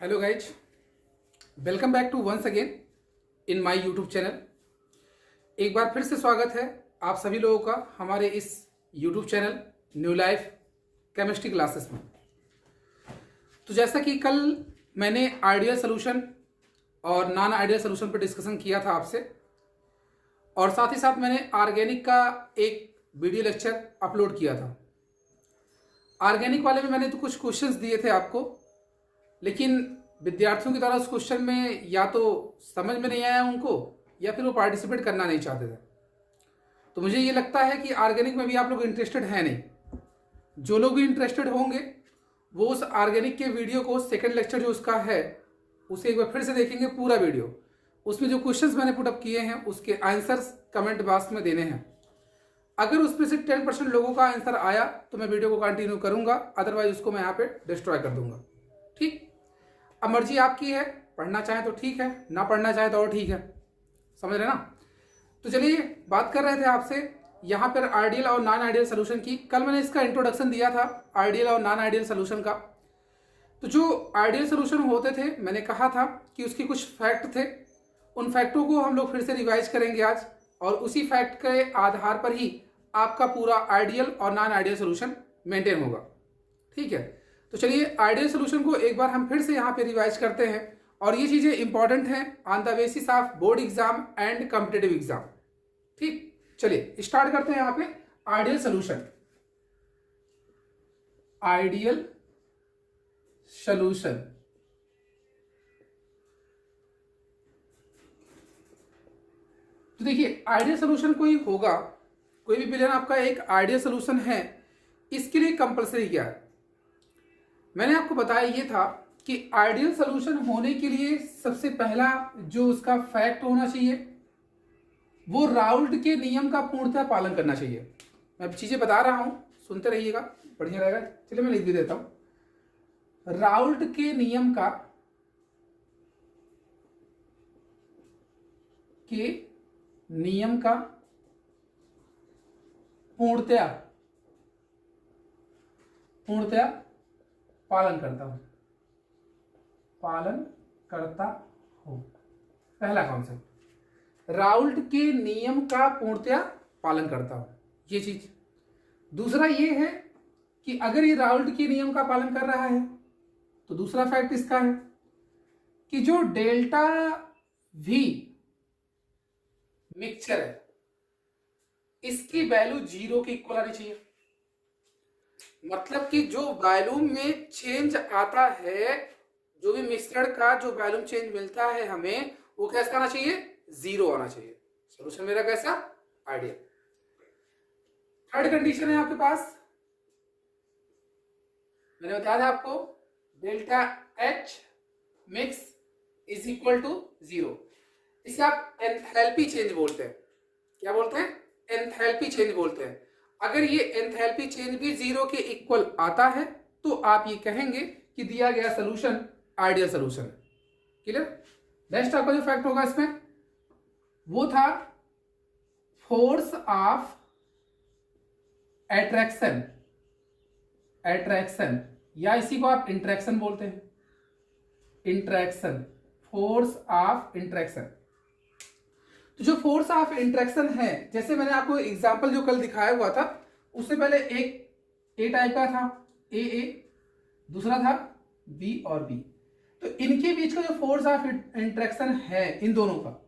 Hello guys, welcome back to once again in my YouTube channel. एक बार फिर से स्वागत है आप सभी लोगों का हमारे इस YouTube channel new life chemistry classes में। तो जैसा कि कल मैंने आइडियल सोल्यूशन और नॉन आइडियल सोल्यूशन पर डिस्कशन किया था आपसे, और साथ ही साथ मैंने ऑर्गेनिक का एक वीडियो लेक्चर अपलोड किया था। ऑर्गेनिक वाले में मैंने तो कुछ क्वेश्चंस दिए थे आपको, लेकिन विद्यार्थियों की तरह उस क्वेश्चन में या तो समझ में नहीं आया उनको, या फिर वो पार्टिसिपेट करना नहीं चाहते थे। तो मुझे ये लगता है कि ऑर्गेनिक में भी आप लोग इंटरेस्टेड हैं नहीं। जो लोग भी इंटरेस्टेड होंगे वो उस ऑर्गेनिक के वीडियो को, सेकंड लेक्चर जो उसका है, उसे एक बार फिर से देखेंगे पूरा वीडियो। उसमें जो क्वेश्चंस मैंने पुटअप किए हैं उसके आंसर्स कमेंट बॉक्स में देने हैं। अगर उसमें से 10% लोगों का आंसर आया तो मैं वीडियो को कंटिन्यू करूंगा, अदरवाइज उसको मैं यहाँ पे डिस्ट्रॉय कर दूंगा। ठीक, अब मर्जी आपकी है, पढ़ना चाहे तो ठीक है, ना पढ़ना चाहे तो और ठीक है। समझ रहे ना? तो चलिए, बात कर रहे थे आपसे यहाँ पर आइडियल और नॉन आइडियल सोल्यूशन की। कल मैंने इसका इंट्रोडक्शन दिया था आइडियल और नॉन आइडियल सोल्यूशन का। तो जो आइडियल सोल्यूशन होते थे, मैंने कहा था कि उसके कुछ फैक्ट थे। उन फैक्टों को हम लोग फिर से रिवाइज करेंगे आज, और उसी फैक्ट के आधार पर ही आपका पूरा आइडियल और नॉन आइडियल सोल्यूशन मेंटेन होगा। ठीक है, तो चलिए आइडियल सोल्यूशन को एक बार हम फिर से यहाँ पे रिवाइज करते हैं, और ये चीजें इंपॉर्टेंट हैं on the basis of board exam and competitive exam. ठीक, चलिए स्टार्ट करते हैं यहाँ पे आइडियल सोल्यूशन। आइडियल सोल्यूशन, तो देखिए आइडियल सोल्यूशन कोई होगा, कोई भी विलेन आपका एक आइडियल सोल्यूशन है। इसके लिए कंपलसरी क्या है? मैंने आपको बताया ये था कि आइडियल सोल्यूशन होने के लिए सबसे पहला जो उसका फैक्ट होना चाहिए वो राउल्ट के नियम का पूर्णतः पालन करना चाहिए। मैं चीजें बता रहा हूं, सुनते रहिएगा, बढ़िया रहेगा। चलिए मैं लिख भी देता हूं। राउल्ट के नियम का पूर्णतः पालन करता हूं। पहला कॉन्सेप्ट, राउल्ट के नियम का पूर्णतः पालन करता हूं, ये चीज। दूसरा ये है कि अगर ये राउल्ट के नियम का पालन कर रहा है तो दूसरा फैक्ट इसका है कि जो डेल्टा वी मिक्सचर है इसकी वैल्यू 0 के इक्वल आनी चाहिए। मतलब कि जो वॉल्यूम में चेंज आता है, जो भी मिश्रण का जो वॉल्यूम चेंज मिलता है हमें, वो कैसा आना चाहिए? 0 आना चाहिए। सोल्यूशन मेरा कैसा? आइडियल। थर्ड कंडीशन है आपके पास, मैंने बताया था आपको, delta H mix is equal to 0। इसे आप एंथैल्पी चेंज बोलते हैं। क्या बोलते हैं? एंथैल्पी चेंज बोलते हैं। अगर ये एंथैल्पी चेंज भी 0 के इक्वल आता है तो आप ये कहेंगे कि दिया गया सोल्यूशन आइडियल सोल्यूशन है। क्लियर? नेक्स्ट आपका जो फैक्ट होगा इसमें वो था फोर्स ऑफ एट्रैक्शन, या इसी को आप इंट्रैक्शन बोलते हैं। Interaction, force of interaction. तो जो फोर्स ऑफ इंट्रैक्शन है, जैसे मैंने आपको एग्जांपल जो कल दिखाया हुआ था, उससे पहले एक ए टाइप का था, ए, दूसरा था बी और बी। तो इनके बीच का जो फोर्स ऑफ इंट्रैक्शन है इन दोनों का,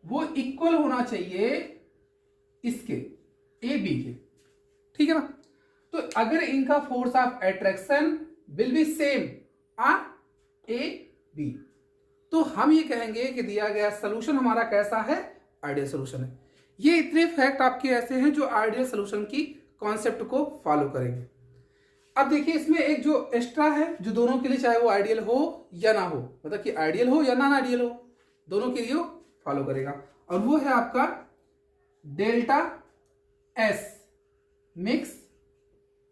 वो इक्वल होना चाहिए इसके, ए बी के। ठीक है ना? तो अगर इनका force of attraction will be same on A B, तो हम ये कहेंगे कि दिया गया सोल्यूशन हमारा कैसा है? आइडियल सोल्यूशन है। ये इतने फैक्ट आपके ऐसे हैं जो आइडियल सोल्यूशन की कॉन्सेप्ट को फॉलो करेंगे। अब देखिए इसमें एक जो एक्स्ट्रा है, जो दोनों के लिए, चाहे वो आइडियल हो या ना हो, मतलब कि आइडियल हो या नॉन आइडियल हो, दोनों के लिए फॉलो करेगा, और वो है आपका डेल्टा एस मिक्स,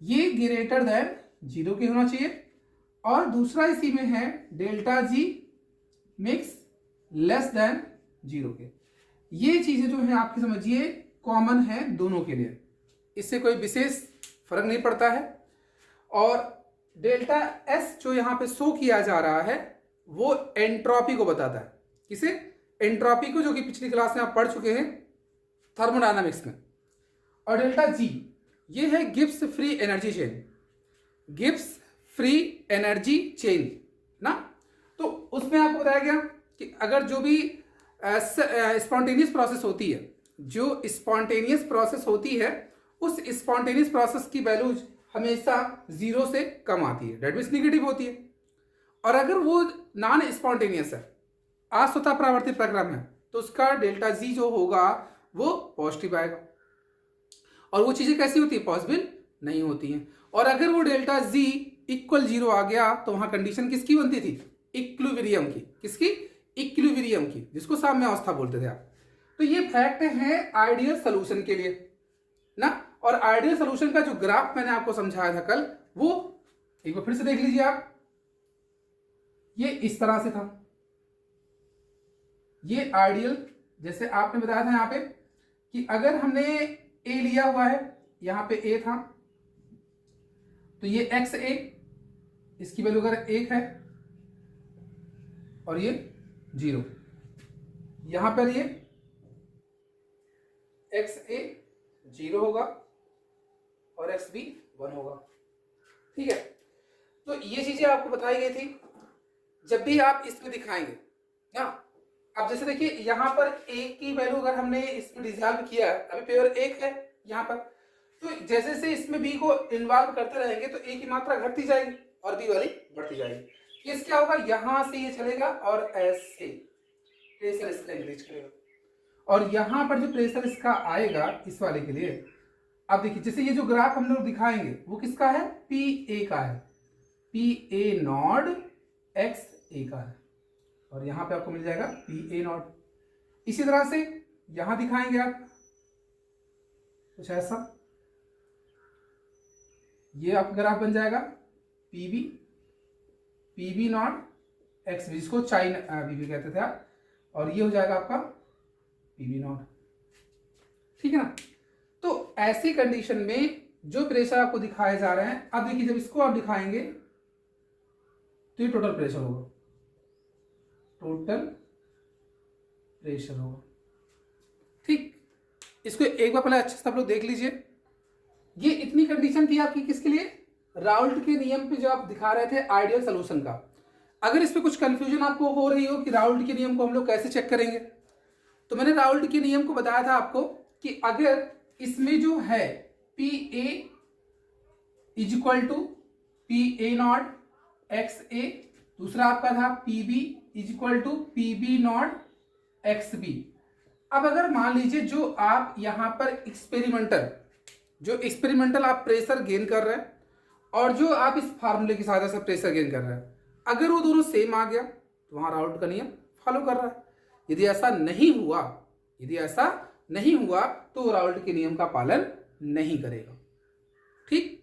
ये ग्रेटर देन 0 के होना चाहिए, और दूसरा इसी में है delta G mix less than 0 के। ये चीजें जो है आपकी समझिए कॉमन है दोनों के लिए, इससे कोई विशेष फर्क नहीं पड़ता है। और डेल्टा एस जो यहाँ पे शो किया जा रहा है, वो एंट्रोपी को बताता है। किसे? एंट्रोपी को, जो कि पिछली क्लास में आप पढ़ चुके हैं थर्मोडायनामिक्स में। और डेल्टा जी ये है Gibbs free energy chain, Gibbs free energy chain ना। तो उसमें आपको बताया गया कि अगर जो भी स्पॉन्टेनियस प्रोसेस होती है, जो स्पॉन्टेनियस प्रोसेस होती है, उस स्पॉन्टेनियस प्रोसेस की वैल्यूज हमेशा 0 से कम आती है, डेट मीन्स निगेटिव होती है। और अगर वो नॉन स्पॉन्टेनियस है, अस्वतः परावर्तित प्रक्रम है, तो उसका डेल्टा जी जो होगा वो पॉजिटिव आएगा। और वो चीजें कैसी होती है? पॉसिबल नहीं होती हैं। और अगर वो डेल्टा जी इक्वल 0 आ गया तो वहां कंडीशन किसकी बनती थी? इक्विलिब्रियम की। किसकी? इक्विलिब्रियम की, जिसको साम्य अवस्था बोलते थे आप। तो ये फैक्ट है आइडियल सोल्यूशन के लिए ना। और आइडियल सोल्यूशन का जो ग्राफ मैंने आपको समझाया था कल, वो एक बार फिर से देख लीजिए आप। ये इस तरह से था, ये आइडियल, जैसे आपने बताया था यहां पे कि अगर हमने ए लिया हुआ है, यहां पे ए था, तो ये एक्स ए, इसकी वैल्यू अगर 1 है और ये 0, यहां पर ये एक्स ए 0 होगा और एक्स बी 1 होगा। ठीक है, तो ये चीजें आपको बताई गई थी। जब भी आप इसमें दिखाएंगे ना, अब जैसे देखिए यहां पर ए की वैल्यू अगर हमने इसमें डिजॉल्व किया, अभी पेयर 1 है यहां पर, तो जैसे से इसमें बी को इन्वॉल्व करते रहेंगे तो ए की मात्रा घटती जाएगी और बी वाली बढ़ती जाएगी। इस क्या होगा, यहां से ये चलेगा और ऐसे प्रेशर इसका इंक्रीज करेगा, और यहां पर जो प्रेशर इसका आएगा इस वाले के लिए, अब देखिए जैसे ये जो ग्राफ हम लोग दिखाएंगे वो किसका है? पी ए का है, पी ए नॉट एक्स ए का है, और यहां पे आपको मिल जाएगा पी ए नॉट। इसी तरह से यहां दिखाएंगे आप कुछ ऐसा, ये आपका ग्राफ बन जाएगा P B not X B, जिसको चाइना बीबी कहते थे आप, और ये हो जाएगा आपका पी बी नॉट। ठीक है ना। तो ऐसी कंडीशन में जो प्रेशर आपको दिखाए जा रहे हैं, अब देखिए जब इसको आप दिखाएंगे तो ये टोटल प्रेशर होगा, टोटल प्रेशर होगा। ठीक, इसको एक बार पहले अच्छे से आप लोग देख लीजिए। ये इतनी कंडीशन थी आपकी किसके लिए? राउल्ट के नियम पे जो आप दिखा रहे थे आइडियल सोल्यूशन का। अगर इस पे कुछ कंफ्यूजन आपको हो रही हो कि राउल्ट के नियम को हम लोग कैसे चेक करेंगे, तो मैंने राउल्ट के नियम को बताया था आपको कि अगर इसमें जो है P A is equal to P A naught X A, दूसरा आपका था P B is equal to P B not X B. अब अगर मान लीजिए जो आप यहां पर एक्सपेरिमेंटल आप प्रेशर गेन कर रहे हैं और जो आप इस फार्मूले की सहायता से प्रेशर गेन कर रहे हैं, अगर वो दोनों सेम आ गया तो वहां राउल्ट का नियम फॉलो कर रहा है। यदि ऐसा नहीं हुआ तो राउल्ट के नियम का पालन नहीं करेगा। ठीक,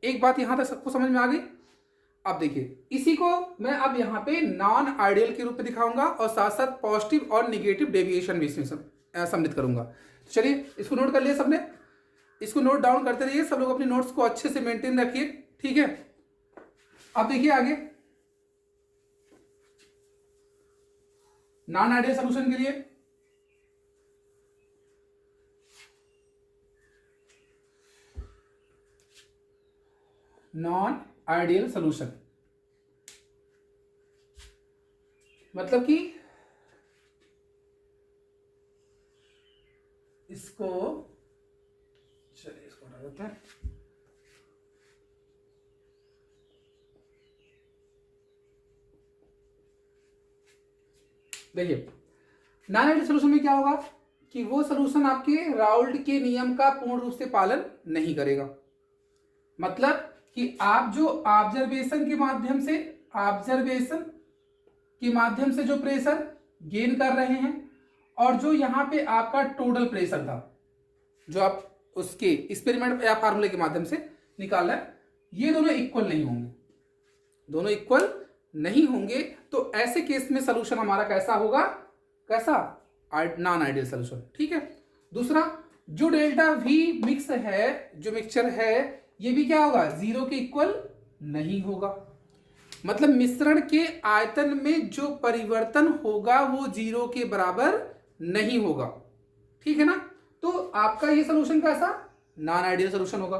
एक बात यहां तक सबको समझ में आ गई। अब देखिए इसी को मैं अब यहां पे नॉन आइडियल के रूप में दिखाऊंगा और साथ साथ पॉजिटिव और निगेटिव डेविएशन भी इसमें सम्मिलित करूंगा। तो चलिए इसको नोट कर लिया सबने, इसको नोट डाउन करते रहिए सब लोग, अपनी नोट्स को अच्छे से मेंटेन रखिए। ठीक है, अब देखिए आगे नॉन आइडियल सोल्यूशन के लिए नॉन आइडियल सोल्यूशन मतलब कि इसको, चलिए इसको हटा देते हैं। देखिए नॉन आइडियल सोल्यूशन में क्या होगा कि वो सोल्यूशन आपके राउल्ट के नियम का पूर्ण रूप से पालन नहीं करेगा। मतलब कि आप जो ऑब्जर्वेशन के माध्यम से जो प्रेशर गेन कर रहे हैं और जो यहां पे आपका टोटल प्रेशर था जो आप उसके एक्सपेरिमेंट या फार्मूले के माध्यम से निकाल रहे हैं, ये दोनों इक्वल नहीं होंगे। तो ऐसे केस में सोल्यूशन हमारा कैसा होगा? Non ideal solution. ठीक है, दूसरा जो डेल्टा वी मिक्स है, जो मिक्सचर है, ये भी क्या होगा? 0 के इक्वल नहीं होगा। मतलब मिश्रण के आयतन में जो परिवर्तन होगा वो 0 के बराबर नहीं होगा। ठीक है ना। तो आपका ये सोल्यूशन कैसा, नॉन आइडियल सोल्यूशन होगा।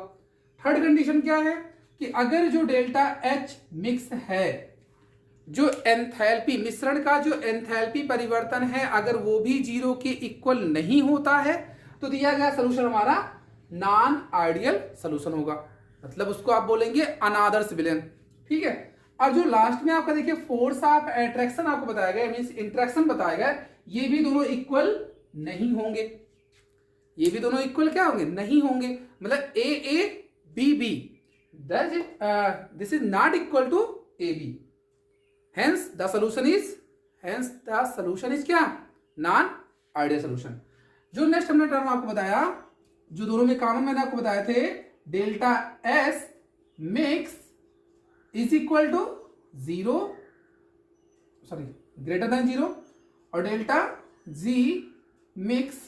थर्ड कंडीशन क्या है कि अगर जो डेल्टा एच मिक्स है, जो एंथैल्पी मिश्रण का जो एंथैल्पी परिवर्तन है अगर वो भी 0 के इक्वल नहीं होता है तो दिया गया सोल्यूशन हमारा नॉन आइडियल सोल्यूशन होगा। मतलब उसको आप बोलेंगे अनादर्श विलयन। ठीक है। और जो लास्ट में आपका देखिए फोर्स ऑफ अट्रैक्शन आपको बताया गया, मींस इंट्रैक्शन बताया गया, ये भी दोनों इक्वल नहीं होंगे। ये भी दोनों इक्वल क्या होंगे, नहीं होंगे। मतलब A A B B, this is not equal to A B, hence the solution is क्या, नॉन आइडियल सोल्यूशन। जो नेक्स्ट हमने टर्म आपको बताया, जो दोनों में कॉमन मैंने आपको बताए थे, delta S mix is equal to 0, sorry greater than 0, और delta G mix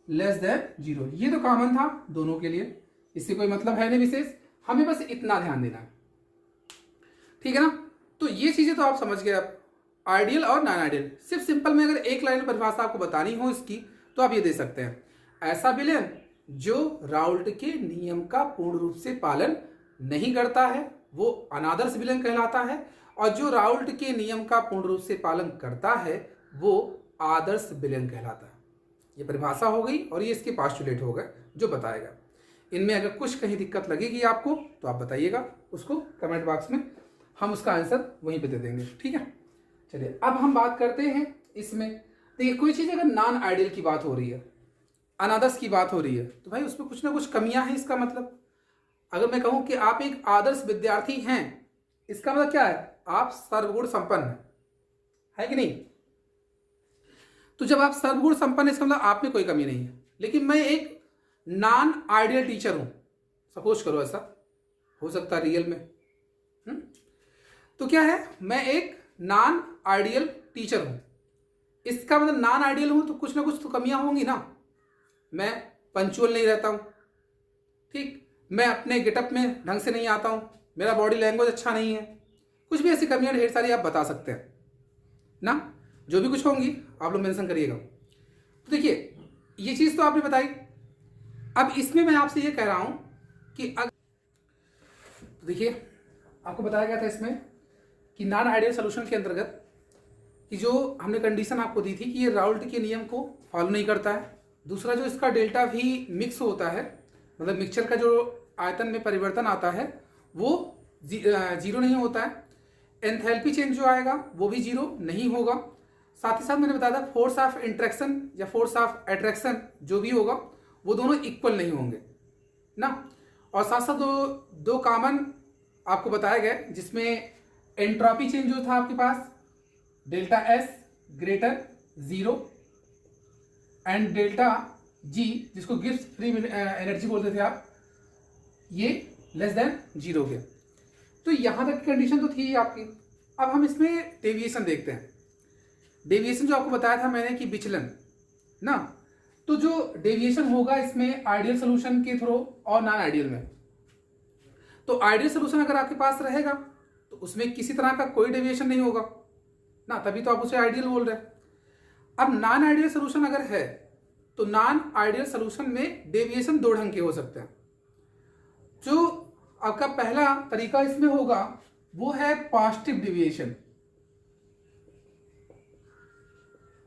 less than 0। ये तो कॉमन था दोनों के लिए, इससे कोई मतलब है नहीं विशेष, हमें बस इतना ध्यान देना है। ठीक है ना। तो ये चीजें तो आप समझ गए। आप आइडियल और नॉन आइडियल, सिर्फ सिंपल में अगर एक लाइन परिभाषा आपको बतानी हो इसकी तो आप ये दे सकते हैं, ऐसा विलयन जो राउल्ट के नियम का पूर्ण रूप से पालन नहीं करता है वो अनादर्श विलयन कहलाता है, और जो राउल्ट के नियम का पूर्ण रूप से पालन करता है वो आदर्श विलयन कहलाता है। ये परिभाषा हो गई और ये इसके पास्टुलेट हो गए जो बताएगा। इनमें अगर कुछ कहीं दिक्कत लगेगी आपको तो आप बताइएगा उसको कमेंट बॉक्स में, हम उसका आंसर वहीं पे दे देंगे। ठीक है। चलिए अब हम बात करते हैं इसमें। देखिए कोई चीज़ अगर नॉन आइडियल की बात हो रही है, अनादर्श की बात हो रही है, तो भाई उसमें कुछ ना कुछ कमियां हैं। इसका मतलब अगर मैं कहूं कि आप एक आदर्श विद्यार्थी हैं, इसका मतलब क्या है, आप सर्वगुण संपन्न है कि नहीं। तो जब आप सर्वगुण संपन्न, इसका मतलब आप में कोई कमी नहीं है। लेकिन मैं एक नॉन आइडियल टीचर हूं, सपोज करो ऐसा हो सकता है रियल में। तो क्या है, मैं एक नॉन आइडियल टीचर हूं, इसका मतलब नॉन आइडियल हूं तो कुछ ना कुछ तो कमियां होंगी ना। मैं पंचुअल नहीं रहता हूं, ठीक, मैं अपने गेटअप में ढंग से नहीं आता हूं, मेरा बॉडी लैंग्वेज अच्छा नहीं है, कुछ भी ऐसी कमियां ढेर सारी आप बता सकते हैं ना। जो भी कुछ होंगी आप लोग मेंशन करिएगा। तो देखिए ये चीज़ तो आपने बताई। अब इसमें मैं आपसे ये कह रहा हूं कि तो देखिए आपको बताया गया था इसमें कि नॉन आइडियल सोल्यूशन के अंतर्गत कि जो हमने कंडीशन आपको दी थी कि ये राउल्ट के नियम को फॉलो नहीं करता है। दूसरा जो इसका डेल्टा भी मिक्स होता है, मतलब मिक्सचर का जो आयतन में परिवर्तन आता है वो 0 नहीं होता है। एंथैल्पी चेंज जो आएगा वो भी 0 नहीं होगा। साथ ही साथ मैंने बताया था फोर्स ऑफ इंट्रैक्शन या फोर्स ऑफ अट्रैक्शन जो भी होगा वो दोनों इक्वल नहीं होंगे ना। और साथ साथ दो कॉमन आपको बताया गया जिसमें एंट्रोपी चेंज जो था आपके पास, delta S greater 0 and delta G जिसको गिब्स फ्री एनर्जी बोलते थे आप, ये लेस देन 0 के। तो यहां तक की कंडीशन तो थी आपकी। अब हम इसमें डेविएशन देखते हैं। डेविएशन जो आपको बताया था मैंने कि विचलन ना, तो जो डेविएशन होगा इसमें आइडियल सोल्यूशन के थ्रू और नॉन आइडियल में। तो आइडियल सोल्यूशन अगर आपके पास रहेगा तो उसमें किसी तरह का कोई डेविएशन नहीं होगा ना, तभी तो आप उसे आइडियल बोल रहे हैं। अब नॉन आइडियल सोल्यूशन अगर है तो नॉन आइडियल सोल्यूशन में डेविएशन 2 ढंग के हो सकते हैं। जो आपका पहला तरीका इसमें होगा वो है पॉजिटिव डेविएशन,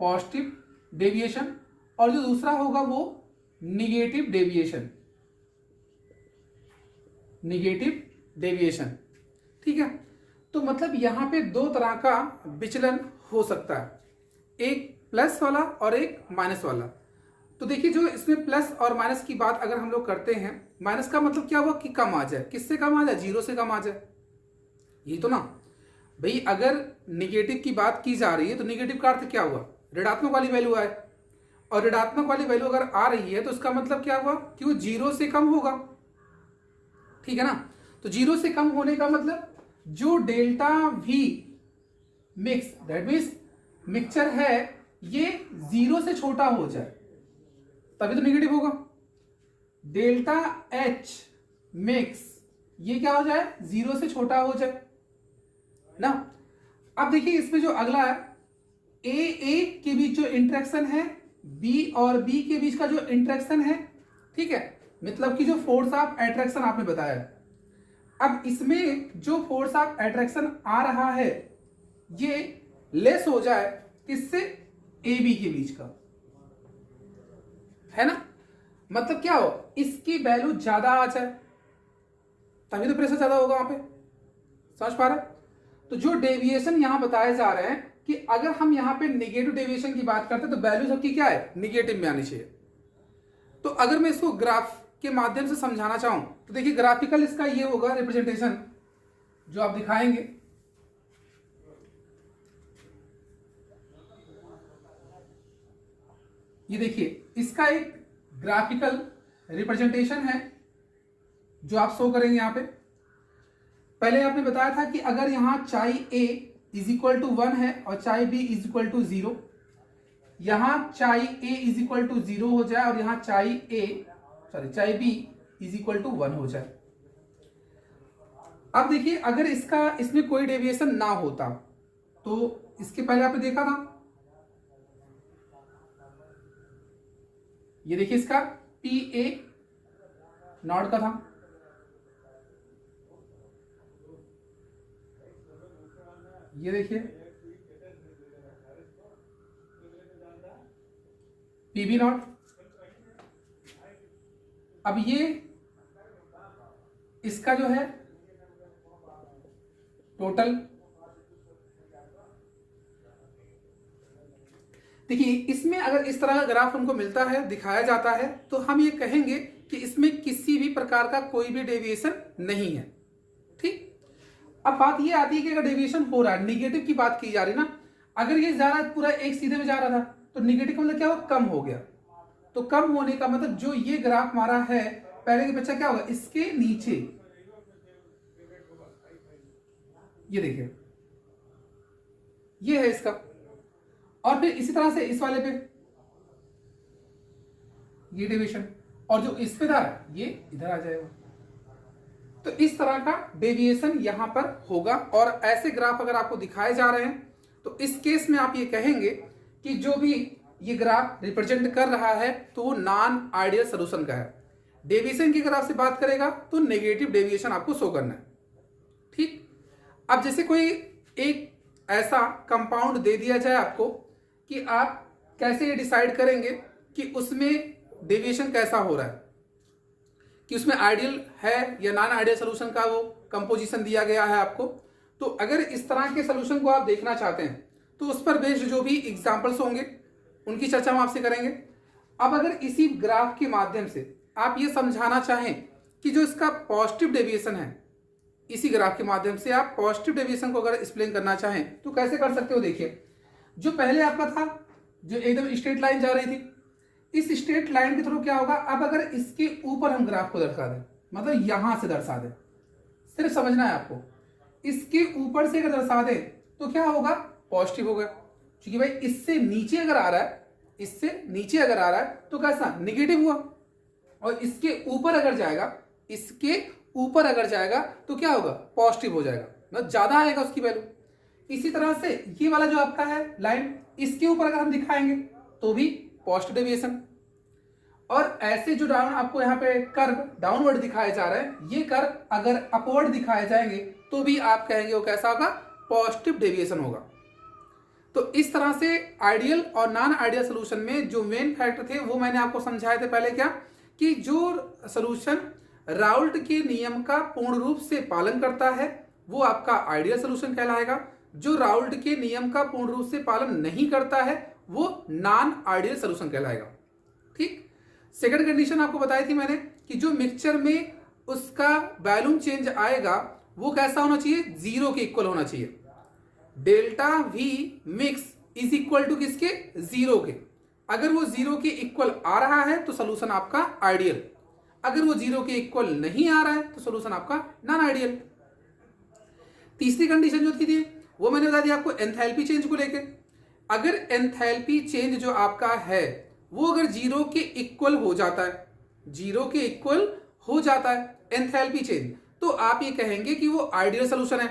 पॉजिटिव डेविएशन, और जो दूसरा होगा वो निगेटिव डेविएशन, निगेटिव डेविएशन। ठीक है। तो मतलब यहां पे 2 तरह का विचलन हो सकता है, एक प्लस वाला और एक माइनस वाला। तो देखिए जो इसमें प्लस और माइनस की बात अगर हम लोग करते हैं, माइनस का मतलब क्या हुआ कि कम आ जाए। किससे कम आ जाए, 0 से कम आ जाए, ये तो ना भाई। अगर निगेटिव की बात की जा रही है तो निगेटिव का अर्थ क्या हुआ, ऋणात्मक वाली वैल्यू आए, और ऋणात्मक वाली वैल्यू अगर आ रही है तो इसका मतलब क्या हुआ कि वो 0 से कम होगा। ठीक है ना। तो 0 से कम होने का मतलब जो delta V mix, that means mixture है, ये 0 से छोटा हो जाए तभी तो निगेटिव होगा। डेल्टा एच मिक्स ये क्या हो जाए, 0 से छोटा हो जाए, ना। अब देखिए इसमें जो अगला है, ए के बीच जो इंटरेक्शन है, बी और बी के बीच का जो इंटरेक्शन है, ठीक है, मतलब कि जो फोर्स ऑफ अट्रैक्शन आपने बताया। अब इसमें जो फोर्स ऑफ अट्रैक्शन आ रहा है ये लेस हो जाए किससे, ए बी के बीच का, है ना। मतलब क्या हो, इसकी वैल्यू ज्यादा आ जाए तभी तो प्रेशर ज्यादा होगा वहां पे, समझ पा रहे। तो जो डेविएशन यहां बताए जा रहे हैं कि अगर हम यहां पे निगेटिव डेविएशन की बात करते हैं तो वैल्यू सबकी क्या है, निगेटिव में आनी चाहिए। तो अगर मैं इसको ग्राफ के माध्यम से समझाना चाहूं तो देखिए ग्राफिकल इसका ये होगा रिप्रेजेंटेशन जो आप दिखाएंगे। ये देखिए इसका एक ग्राफिकल रिप्रेजेंटेशन है जो आप शो करेंगे यहां पे। पहले आपने बताया था कि अगर यहां चाई ए इज इक्वल टू 1 है और चाई बी इज इक्वल टू 0, यहां चाई ए इज इक्वल टू 0 हो जाए और यहां चाई बी इज इक्वल टू 1 हो जाए। अब देखिए अगर इसमें कोई डेविएशन ना होता तो इसके पहले आपने देखा था, ये देखिए इसका पी ए नॉट का था, ये देखिए पी बी नॉट। अब ये इसका जो है टोटल, देखिए इसमें अगर इस तरह का ग्राफ हमको मिलता है, दिखाया जाता है, तो हम ये कहेंगे कि इसमें किसी भी प्रकार का कोई भी डेविएशन नहीं है, ठीक। अब बात ये आती है कि अगर डेविएशन हो रहा है, निगेटिव की बात की जा रही ना, अगर ये जा रहा है पूरा एक सीधे में जा रहा था तो निगेटिव का मतलब क्या होगा, कम हो गया। तो कम होने का मतलब जो ये ग्राफ हमारा है पहले के बच्चा क्या होगा, इसके नीचे, ये देखिए ये है इसका, और फिर इसी तरह से इस वाले पे ये डेविएशन, और जो इस पे था ये इधर आ जाएगा। तो इस तरह का डेविएशन यहां पर होगा। और ऐसे ग्राफ अगर आपको दिखाए जा रहे हैं तो इस केस में आप ये कहेंगे कि जो भी ये ग्राफ रिप्रेजेंट कर रहा है तो वो नॉन आइडियल सॉल्यूशन का है। डेविएशन की अगर आपसे बात करेगा तो नेगेटिव डेविएशन आपको शो करना है, ठीक। अब जैसे कोई एक ऐसा कंपाउंड दे दिया जाए आपको कि आप कैसे ये डिसाइड करेंगे कि उसमें डेविएशन कैसा हो रहा है, कि उसमें आइडियल है या नॉन आइडियल सॉल्यूशन का वो कंपोजिशन दिया गया है आपको। तो अगर इस तरह के सॉल्यूशन को आप देखना चाहते हैं तो उस पर बेस्ड जो भी एग्जांपल्स होंगे उनकी चर्चा हम आपसे करेंगे। अब अगर इसी ग्राफ के माध्यम से आप ये समझाना चाहें कि जो इसका पॉजिटिव डेविएशन है, इसी ग्राफ के माध्यम से आप पॉजिटिव डेविएशन को अगर एक्सप्लेन करना चाहें तो कैसे कर सकते हो। देखिए जो पहले आपका था जो एकदम स्ट्रेट लाइन जा रही थी, इस स्ट्रेट लाइन के थ्रू क्या होगा, अब अगर इसके ऊपर हम ग्राफ को दर्शा दें, मतलब यहां से दर्शा दें, सिर्फ समझना है आपको, इसके ऊपर से अगर दर्शा दें तो क्या होगा, पॉजिटिव होगा। क्योंकि भाई इससे नीचे अगर आ रहा है, इससे नीचे अगर आ रहा है तो कैसा, निगेटिव हुआ। और इसके ऊपर अगर जाएगा, इसके ऊपर अगर जाएगा तो क्या होगा, पॉजिटिव हो जाएगा, मतलब ज्यादा आएगा उसकी वैल्यू। इसी तरह से ये वाला जो आपका है लाइन, इसके ऊपर अगर हम दिखाएंगे तो भी पॉजिटिव डेविएशन। और ऐसे जो डाउन आपको यहाँ पे कर्व डाउनवर्ड दिखाए जा रहे हैं, ये कर्व अगर अपवर्ड दिखाए जाएंगे तो भी आप कहेंगे वो कैसा होगा, पॉजिटिव डेविएशन होगा। तो इस तरह से आइडियल और नॉन आइडियल सोल्यूशन में जो मेन फैक्टर थे वो मैंने आपको समझाए थे पहले, क्या कि जो सोल्यूशन राउल्ट के नियम का पूर्ण रूप से पालन करता है वो आपका आइडियल सोल्यूशन कहलाएगा। जो राउल्ट के नियम का पूर्ण रूप से पालन नहीं करता है वो नॉन आइडियल सोल्यूशन कहलाएगा, ठीक। सेकंड कंडीशन आपको बताई थी मैंने कि जो मिक्सचर में उसका वॉल्यूम चेंज आएगा वो कैसा होना चाहिए, 0 के इक्वल होना चाहिए। Delta V mix is equal to किसके, 0 के। अगर वो 0 के इक्वल आ रहा है तो सोल्यूशन आपका आइडियल, अगर वो 0 के इक्वल नहीं आ रहा है तो सोल्यूशन आपका नॉन आइडियल। तीसरी कंडीशन जो थी वो मैंने बता दिया आपको एंथैल्पी चेंज को लेकर। अगर एंथैल्पी चेंज जो आपका है वो अगर 0 के इक्वल हो जाता है, 0 के इक्वल हो जाता है एंथैल्पी चेंज, तो आप ये कहेंगे कि वो आइडियल सोल्यूशन है।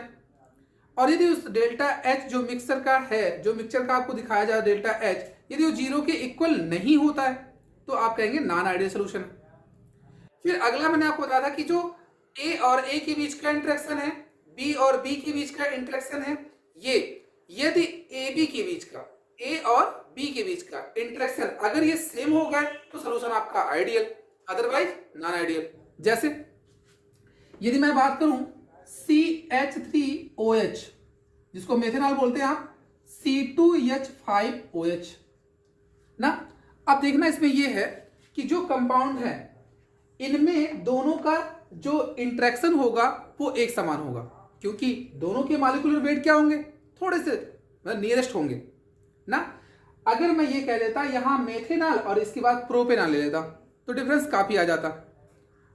और यदि उस डेल्टा एच जो मिक्सर का है, जो मिक्सचर का आपको दिखाया जा रहा है डेल्टा एच, यदि वो 0 के इक्वल नहीं होता है तो आप कहेंगे नॉन आइडियल सोल्यूशन। फिर अगला मैंने आपको बताया था कि जो ए और ए के बीच का इंटरेक्शन है, बी और बी के बीच का इंटरेक्शन है, ये यदि ए बी के बीच का, ए और बी के बीच का इंटरेक्शन अगर ये सेम हो गए तो सोल्यूशन आपका आइडियल, अदरवाइज नॉन आइडियल। जैसे यदि मैं बात करूं CH3OH, जिसको मेथेनॉल बोलते हैं आप, C2H5OH ना। अब देखना इसमें यह है कि जो कंपाउंड है इनमें दोनों का जो इंटरेक्शन होगा वो एक समान होगा, क्योंकि दोनों के मॉलिक्यूलर वेट क्या होंगे, थोड़े से नियरेस्ट होंगे ना। अगर मैं ये कह देता यहां मेथेनॉल और इसके बाद प्रोपेनॉल ले लेता तो डिफरेंस काफी आ जाता,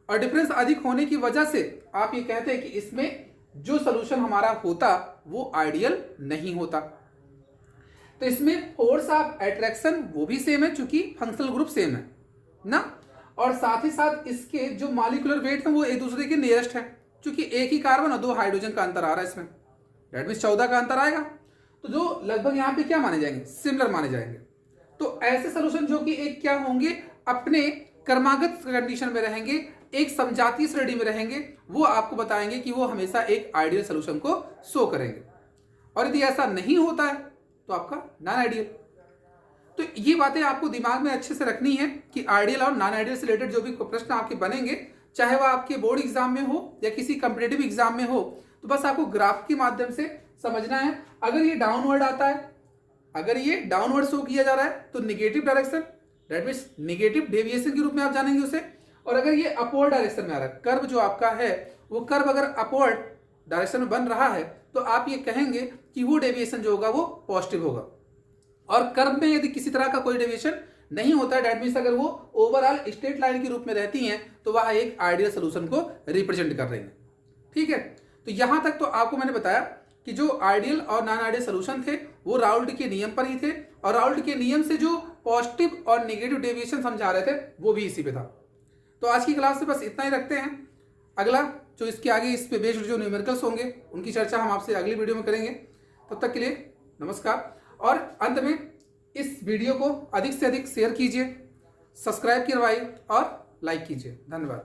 और डिफरेंस अधिक होने की वजह से आप ये कहते हैं कि इसमें जो सोल्यूशन हमारा होता वो आइडियल नहीं होता। तो इसमें फोर्स ऑफ अट्रैक्शन वो भी सेम है चूंकि फंक्शनल ग्रुप सेम है ना, और साथ ही साथ इसके जो मॉलिक्यूलर वेट है वो एक दूसरे के नियरेस्ट है, चूंकि एक ही कार्बन और 2 हाइड्रोजन का अंतर आ रहा है इसमें, डेट मींस 14 का अंतर आएगा, तो जो लगभग यहाँ पे क्या माने जाएंगे, सिमिलर माने जाएंगे। तो ऐसे सोल्यूशन जो कि एक क्या होंगे, अपने क्रमागत कंडीशन में रहेंगे, एक समजातीय श्रेणी में रहेंगे, वो आपको बताएंगे कि वो हमेशा एक आइडियल सोल्यूशन को शो करेंगे। और यदि ऐसा नहीं होता है तो आपका नॉन आइडियल। तो ये बातें आपको दिमाग में अच्छे से रखनी है कि आइडियल और नॉन आइडियल से रिलेटेड जो भी प्रश्न आपके बनेंगे, चाहे वह आपके बोर्ड एग्जाम में हो या किसी कंपिटेटिव एग्जाम में हो, तो बस आपको ग्राफ के माध्यम से समझना है। अगर ये डाउनवर्ड आता है, अगर ये डाउनवर्ड शो किया जा रहा है तो negative direction, that means negative deviation के रूप में आप जानेंगे उसे। और अगर ये अपवर्ड डायरेक्शन में आ रहा है, कर्व जो आपका है वो कर्व अगर अपवर्ड डायरेक्शन में बन रहा है तो आप ये कहेंगे कि वो डेविएशन जो होगा वो पॉजिटिव होगा। और कर्व में यदि किसी तरह का कोई डेविएशन नहीं होता है, दैट मींस अगर वो ओवरऑल स्ट्रेट लाइन के रूप में रहती हैं तो वह एक आइडियल सोल्यूशन को रिप्रेजेंट कर रही है। ठीक है, तो यहां तक तो आपको मैंने बताया कि जो आइडियल और नॉन आइडियल सोल्यूशन थे वो राउल्ट के नियम पर ही थे, और राउल्ट के नियम से जो पॉजिटिव और नेगेटिव डेविएशन समझा रहे थे वो भी इसी पे था। तो आज की क्लास से बस इतना ही रखते हैं। अगला जो इसके आगे इस पे बेस्ड जो न्यूमेरिकल्स होंगे उनकी चर्चा हम आपसे अगली वीडियो में करेंगे। तब तक के लिए नमस्कार। और अंत में इस वीडियो को अधिक से अधिक शेयर कीजिए, सब्सक्राइब करवाइए और लाइक कीजिए। धन्यवाद।